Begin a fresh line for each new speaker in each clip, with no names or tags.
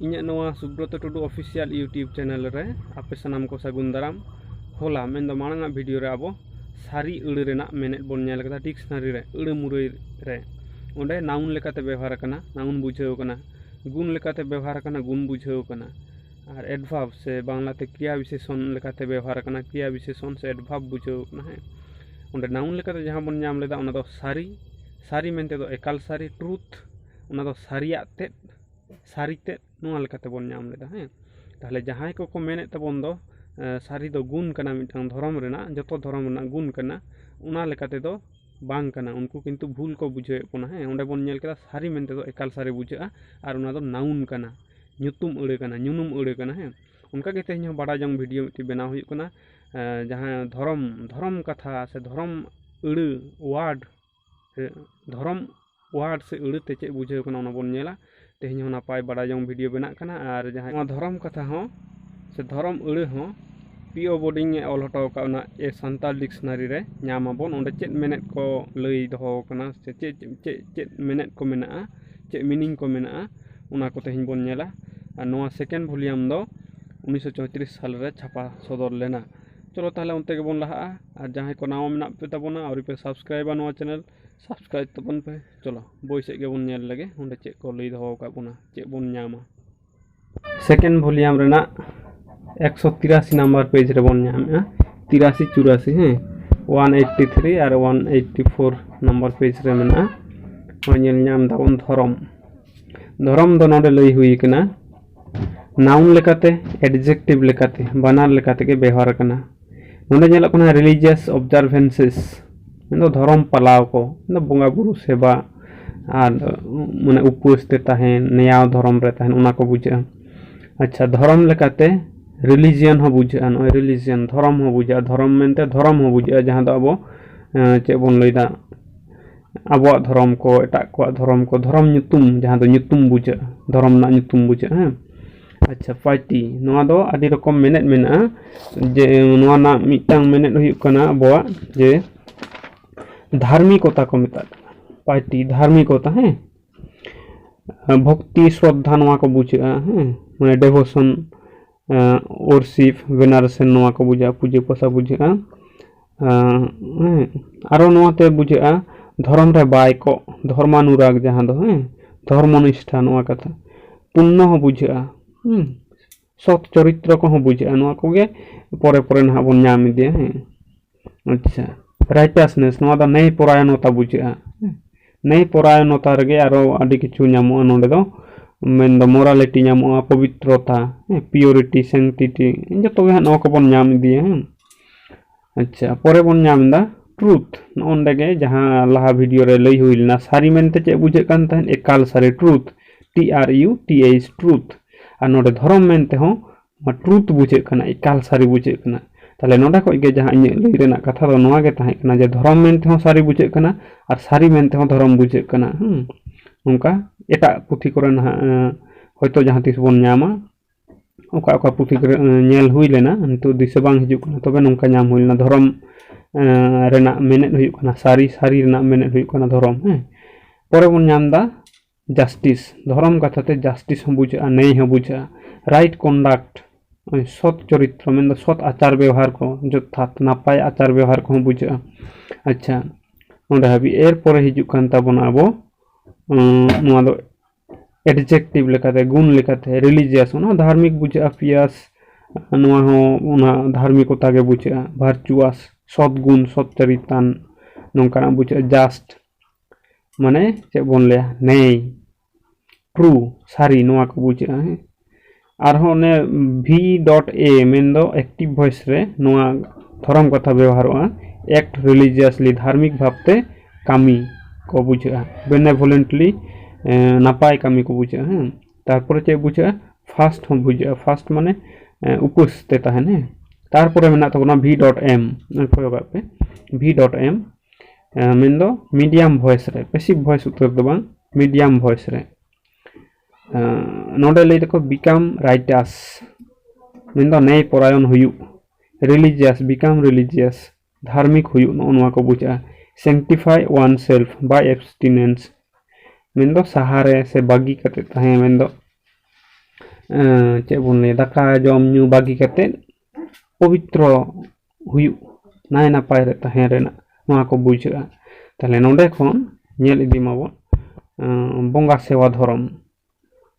ᱤᱧᱟᱹᱜ ᱱᱚᱣᱟ ᱥᱩᱵᱨᱚᱛᱚ ᱴᱩᱰᱩ official YouTube channel ᱨᱮ ᱟᱯᱮ ᱥᱟᱱᱟᱢ ᱠᱚ ᱥᱟᱹᱜᱩᱱ ᱫᱟᱨᱟᱢ। होला मेन मांग भिडियो रे अब सारी अड़ रेना मेनेट बन नेल कदा डिक्शनारी रे अड़ मुरई रे ओंडे नाउन लेकाते व्यवहार कना नाउन बुझाव कना गुण लेकाते व्यवहार कना गुण बुझाव कना और एडभार्ब से बांग्लाते क्रिया विशेषण लेकाते व्यवहार कना क्रिया विशेषण से एडभार्ब बुझाव कना है ओंडे नाउन लेकाते जहां बन नाम लेदा ओना दो सारी सारी मेनते दो एकाल सारी ट्रुथ ओना दो सारिया ते सारी ते नोआ लेकाते बन नाम लेदा है ताहले जहां को मेने तबन दो सारी दो गुण कना मिटांग धर्म रेना जतो धर्म रेना गुण कना उना लेकाते दो बांग कना उनको किंतु भूल को बुझे कोना है ओंडे बन नेल केदा सारी मेनते दो एकाल सारी बुझेआ और उना दो नाउन कना nyutum अड़े कना nyunum अड़े कना है उनका के तेहन बड़ा जंग वीडियो मिट्टी बनाव हुई कना जहां धर्म धर्म कथा से धर्म अड़े वार्ड से अड़े ते चे बुझे कना ओना बन नेला तेहन नापाय बड़ा जंग वीडियो बना कना और जहां धर्म कथा हो से धर्म अड़े हो o.bodding ऑल हटाव का ए सांताल डिक्शनारी रे नामाबन ओंडे चेत मेनेट को लई दहो कना से चेत मेनेट को मेना चेत मीनिंग को मेना उना को तेहन बन नेला और नोआ सेकेंड वॉल्यूम दो 1934 साल रे छापा सदर लेना चलो ताहले उनते के बन लहा और जहां को नाम मेना पे तबना और पे सब्सक्राइब नोआ चैनल सब्सक्राइब तबन पे चलो बोई से के बन नेल लगे ओंडे चेत को लई दहो का बना चेत बन नामा सेकेंड वॉल्यूम रेना 183 नंबर पेज रे बन नामा 83 84 हैं 183 और 184 नंबर पेज रे मेना ओनेल नाम दावन धर्म धर्म दो नोडे लई हुई कना नाउन लेकाते एडजेक्टिव लेकाते बनार लेकाते के व्यवहार कना नोडे नेला कना रिलीजियस ऑब्जर्वेंसेस मेनो धर्म पालाव को न बोंगा बुरु सेवा और माने उपवास ते ताहेन नया धर्म रे ताहेन उना को बुझा अच्छा धर्म लेकाते रिलीजियन हो बुझा न रिलीजियन धर्म हो बुझा धर्म मेनते धर्म हो बुझा जहां दो अब चे बन लईदा अब धर्म को एटा को धर्म nyutum जहां दो nyutum बुझा धर्म ना nyutum बुझा है अच्छा पार्टी नोआ दो आदि रकम मेनेट मेना जे नोआ ना मिटांग मेनेट हुयु कना अबवा जे धार्मिकता को मेता पार्टी धार्मिकता है भक्ति श्रद्धा नोआ को बुझा है माने डेवोशन वर्शिप वेनरेशन नोआ को बुझा पूजा पसा बुझा आरो नोआ ते बुझा धर्म रे बाय को धर्मानुराग जहां दो है धर्मनिष्ठा नोआ कथा पुण्य हो बुझा सत चरित्र को हो बुझा नोआ कोगे परे परे ना बन नाम दे है अच्छा राइटियसनेस नोआ दा नै परायणता बुझा नै परायणता रगे आरो आदि किछु नामो नोडे दो मेन दो मोरालिटी नामो पवित्रता प्योरिटी सैंक्टिटी जतो गे नोआ को बन नाम दिए हैं अच्छा परे बन नाम दा ट्रुथ नोंडे गे जहां लाहा वीडियो रे लई हुइलना सारी मेनते चे बुझे कान तहन एकाल सारी ट्रुथ TRUTH ट्रुथ और नोडे धर्म मेनते हो ट्रुथ बुझे कना एकाल सारी बुझे कना ताले नोडा को गे जहां इन लई रेना कथा दो नोआ गे ताहे कना जे धर्म मेनते हो सारी बुझे कना और सारी मेनते हो धर्म बुझे कना उनका एटा पुथी करे ना होयतो जहां तिस बन नामा ओका ओका पुथी करे नेल हुई लेना तो दिसे बांग हिजु कना तबे नोंका नाम हुइलना धर्म रेना मेनेट हुई कना सारी सारी रेना मेनेट हुई कना धर्म है परे बन नाम दा जस्टिस धर्म कथाते जस्टिस हो बुझा नै हो बुझा राइट कंडक्ट सत चरित्र मेन सत आचार व्यवहार को जथात नापाय आचार व्यवहार को बुझा अच्छा ओंडे हाबी एर परे हिजु कान ताबोना अबो नोआ दो एडजेक्टिव लेकाते गुण लेकाते रिलीजियस ओना धार्मिक बुझा पियास नोआ हो ओना धार्मिकता के बुझा वर्चुअस सद्गुण सच्चरितान नोंका बुझा जस्ट माने चे बन ले नै ट्रू सारी नोआ को बुझा है आर हो ने v.a मेन दो एक्टिव वॉइस रे नोआ धर्म कथा व्यवहार एक्ट रिलीजियसली धार्मिक भावते कामी को बुझा बेनेवोलेंटली नापाय कामी को बुझा है तारपरे चे बुझा फास्ट हो बुझा फास्ट माने उपवास ते ताहेने तारपरे मेना तबना v.m प्रयोग पे v.m मेन दो मीडियम वॉइस रे पैसिव वॉइस उत्तर दो बांग मीडियम वॉइस रे नोडे लई देखो बिकम राइटस मेन दो नै परायण हुयु रिलीजियस बिकम रिलीजियस धार्मिक हुयु नोआ को बुझा sanctify oneself by abstinence main दो सहारे से बागी कते ताहे मेन दो ᱪᱮᱫ ᱵᱚᱱ ᱞᱟᱹᱭᱟ ᱫᱟᱠᱟ ᱡᱚᱢ ᱧᱩ ᱵᱟᱹᱜᱤ ᱠᱟᱛᱮ ᱯᱚᱵᱤᱛᱨᱚ ᱦᱩᱭᱩᱜ ᱱᱟᱭ ᱱᱟᱯᱟᱭ ᱨᱮ ᱛᱟᱦᱮᱸ ᱨᱮᱱᱟᱜ ᱱᱚᱣᱟ ᱠᱚ ᱵᱩᱡᱷᱟᱹᱜᱼᱟ। ᱛᱟᱦᱞᱮ ᱱᱚᱰᱮ ᱠᱷᱚᱱ ᱧᱮᱞ ᱤᱫᱤ ᱢᱟᱵᱚᱱ ᱵᱚᱸᱜᱟ ᱥᱮᱵᱟ ᱫᱷᱚᱨᱚᱢ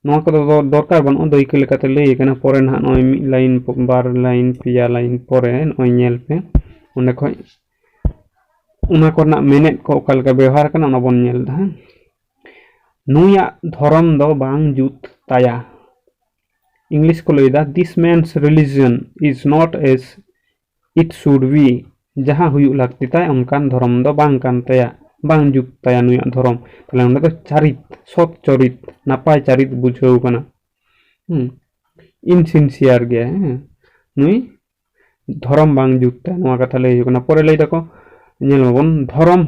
ᱱᱚᱣᱟ ᱠᱚᱫᱚ ᱫᱚᱨᱠᱟর ᱵᱟᱹᱱᱩᱜᱼᱟ ᱫᱟᱹᱭᱠᱟᱹ ᱞᱮᱠᱟᱛᱮ ᱞᱟᱹᱭ ᱟᱠᱟᱱᱟ ᱯᱚᱨᱮ ᱱᱟᱦᱟᱜ ᱱᱚᱜᱼᱚᱭ ᱢᱤᱫ ᱞᱟᱭᱤᱱ ᱵᱟᱨ ᱞᱟᱭᱤᱱ ᱯᱮᱭᱟ ᱞᱟᱭᱤᱱ ᱯᱚᱨᱮ ᱱᱚᱜᱼᱚᱭ ᱧᱮᱞ ᱯᱮ ᱚᱸᱰᱮ ᱠᱷᱚᱡ ᱚᱱᱟ ᱠᱚᱨᱮᱱᱟᱜ ᱢᱮᱱᱮᱫ ᱠᱚ ᱚᱠᱟ ᱞᱮᱠᱟ ᱵᱮᱣᱦᱟᱨ ᱠᱟᱱᱟ ᱚᱱᱟ ᱵᱚᱱ ᱧᱮᱞ ᱫᱟ ᱱᱩᱭᱟᱜ ᱫᱷᱚᱨᱚᱢ ᱫᱚ ᱵᱟᱝ ᱡᱩᱛ ᱛᱟᱭᱟ इंग्लिश को लैदा this man's religion is not as it should be जहां हुयु लगती ताय उनकान धर्म दो बांग कान ताया बांग जुत ताया नुया धर्म तले उन्हें तो चरित सत चरित नापाय चरित बुझाव कना इनसिनसियर गया नुई धर्म बांग जुत ताया नुआ कथा लई कना परे लई दको ñel mabon धर्म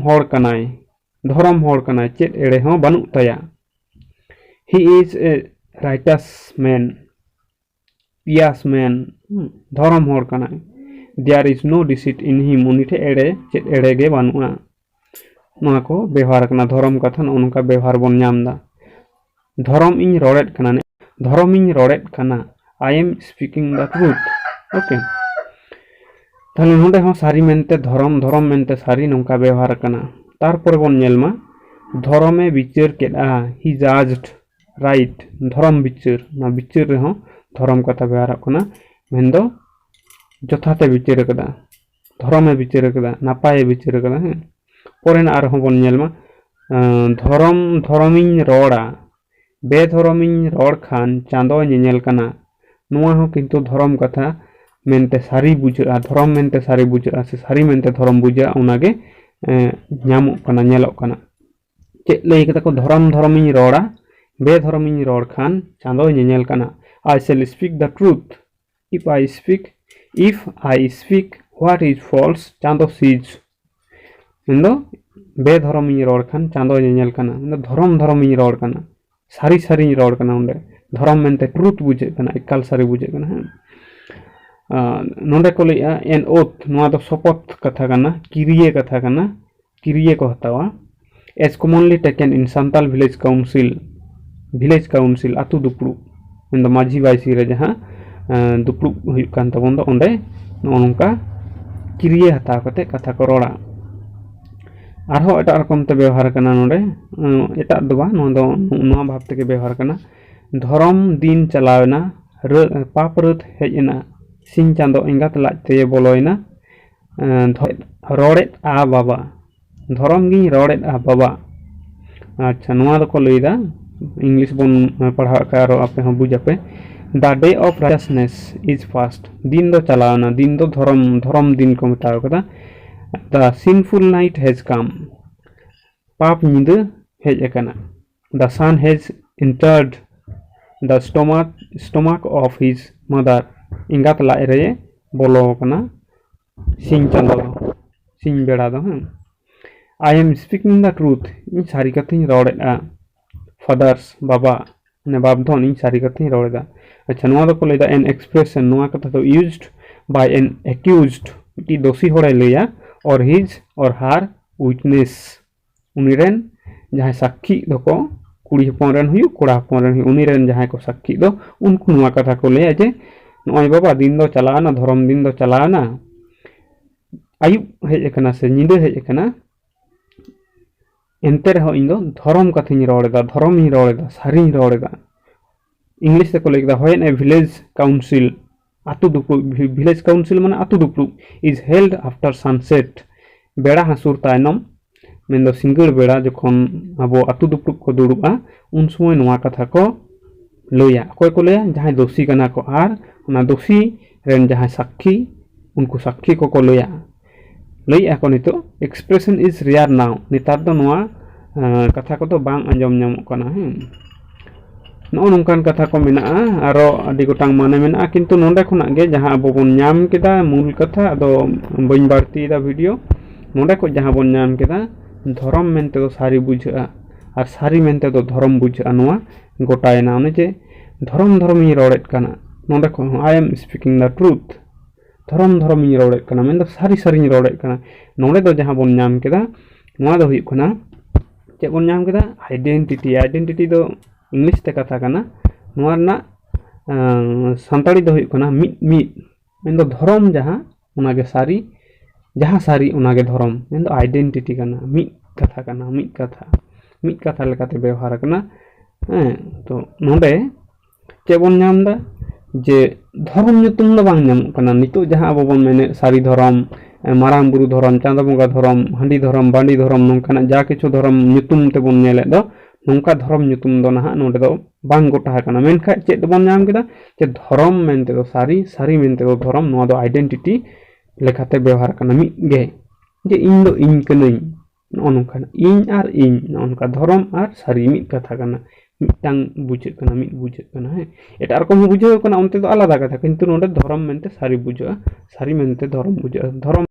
हर कनाय चेत एड़े हो बानु ताया he is a righteous man pious man धर्म हर कनाय there is no deceit in him उनिठे एड़े चेत एड़े गे बानुआ नोआ को व्यवहार कना धर्म कथा नोनका व्यवहार बन नामदा धर्म इन रोड़ेट कना ने धर्म इन रोड़ेट कना आई am speaking the truth okay ताहले नोडे हो सारी मेनते धर्म मेनते सारी नोंका व्यवहार कना तारपर बन नेलमा धर्मे विचार केदा ही जज्ड राइट धर्म विचार ना विचार रे हो धर्म कथा व्यवहार कना मेनदो जथाते विचार कदा धर्मे विचार कदा नापाय विचार कदा है परे ना आरो बन नेलमा धर्मिन रोड़ा बेधर्मिन रोड़ खान चांदो नेल कना नोआ हो किंतु धर्म कथा मेनते सारी बुझा धर्म मेनते सारी बुझा से सारी मेनते धर्म बुझा उनागे ᱧᱟᱢᱚᱜ ᱠᱟᱱᱟ ᱧᱮᱞᱚᱜ ᱠᱟᱱᱟ ᱪᱮᱫ ᱞᱟᱹᱭ ᱠᱟᱫᱟ ᱠᱚ धर्मᱤᱧ ᱨᱚᱲᱟ बेधर्मᱤᱧ ᱨᱚᱲ ᱠᱷᱟᱱ ᱪᱟᱸᱫᱳᱭ ᱧᱮᱧᱮᱞ ᱠᱟᱱᱟ I shall speak the truth if I speak what is false Chando sees मेनदो बेधर्मᱤᱧ रॉड खान चांदो ñेñेल कना मेनदो धर्मᱤᱧ रॉड कना सारी सारीᱧ रॉड कना उंडे धर्म मेनते ट्रुथ बुझे कना एकाल सारी बुझे कना नोंडे को लैया एन ओथ नोआ दो शपथ कथा कना किरिये कथा कना किरिये को हतावा as commonly taken in Santal village council आतु दुपड़ू मेनदो माझी बाइसी रे जहां दुपड़ू हुयुग कान तबोन दो ओंडे नोनका किरिये हताव कते कथा को रोड़ा आरो एटा रकम ते व्यवहार कना नोंडे एटा दो बा नो दो नोआ भाव ते व्यवहार कना धर्म दिन चलावना पाप रथ हेजना सिंह चांदो एंगात लाजते बोलोयना रोड़ेत आ बाबा धर्म गी रोड़ेत आ बाबा अच्छा नोआ दको लैदा इंग्लिश बन पढ़ा कारो आपे हम बुझापे the day of righteousness is fast दिन दो चलावना दिन दो धर्म दिन को बताओ कदा the sinful night has come पाप निंद हेज एकना the son has entered the stomach of his mother इंगात लाए रे बोलो कना सिंह चांदो सिंह बेड़ा दो I am speaking the truth in सारी कथाኝ रोड़ेदा फादर्स बाबा ने बाप धन इन सारी कथाኝ रोड़ेदा अच्छा नोआ दको लैदा एन एक्सप्रेशन नोआ कथा तो used by N accused T दोषी होड़े लैया और हिज और हार विटनेस उनिरेन जहां साक्षी दको कुड़ी हपन रेन हुयु कोड़ा हपन रेन हुयु उनिरेन जहां को साक्षी दो उनको नोआ कथा को लैया जे नोय बाबा दिन दो चलाना धर्म दिन दो चलाना आयुब हेजना से निंदे हेजना एंते रहो इन दो धर्म कथाኝ रोड़ेदा धर्मिᱧ रोड़ेदा सारीኝ रोड़ेदा इंग्लिश ते को लेदा व्हेन ए विलेज काउंसिल आतु दुपड़ू विलेज काउंसिल माने आतु दुपड़ू इज हेल्ड आफ्टर सनसेट बेड़ा हासुर तायनम मेनदो सिंगड़ बेड़ा जखन आबो आतु दुपड़ू को दुड़ुबा उन समय नोआ कथा को लैया अकय को लैया जहां दोषी कना को आर उना दोषी रेन जहां साक्षी उनको साक्षी को लैया लैया को नितो एक्सप्रेशन इज रियर नाउ नितार दो नोआ कथा को तो बांग आंजम नामो कना नो नोंकान कथा को मेना आरो आदि गोटांग माने मेना किंतु नोंडे खुना गे जहां अबो बोन नाम केदा मूल कथा दो बइन बारती दा वीडियो नोंडे को जहां बोन नाम केदा धर्म मेनते दो सारी बुझा और सारी मेनते दो धर्म बुझा नोआ गोटायना ओने जे धर्म रोड़ेत कना नोंडे को आई एम स्पीकिंग द ट्रूथ धर्म रोड़ेत कना मेन दो सारी सारी रोड़ेत कना नोंडे दो जहां बोन नाम केदा नोआ दो हुयुग कना चे बोन नाम केदा आइडेंटिटी दो इंग्लिश ते कथा कना नोआ ना सान्ताड़ी दो हुयुग कना मिद मिद मेन दो धर्म जहाँ उनागे सारी जहाँ सारी उनागे धर्म मेन दो आइडेंटिटी कना मिद कथा कना मिद कथा लेकाते व्यवहार कना तो नोंडे चेबन नाम दा जे धर्म nyutum दो बांग नाम कना नितो जहाँ अब बन मेने सारीधरम मारांग बुरु धरम चांदा बंगा धरम हांडी धरम बांडी धरम नोंकाना जा किछु धरम nyutum ते बन नेले दो नोंका धरम nyutum दो ना नोंडे दो बांग गोटा कना मेनखा चेद बन नाम केदा जे धरम मेनते दो सारी मेनते दो धरम नोआ दो आइडेंटिटी लेखाते व्यवहार कना मिद गे जे इन दो इन कनई नोनका इन आर इन नोनका धरम आर सारी मिद कथा कना मिदटांग बुझे कना मिद बुझे कना है एटा रकम बुझे कना उनते दो आलादा कथा किंतु नोंडे धरम मेनते सारी बुझा सारी मेनते धरम बुझा धरम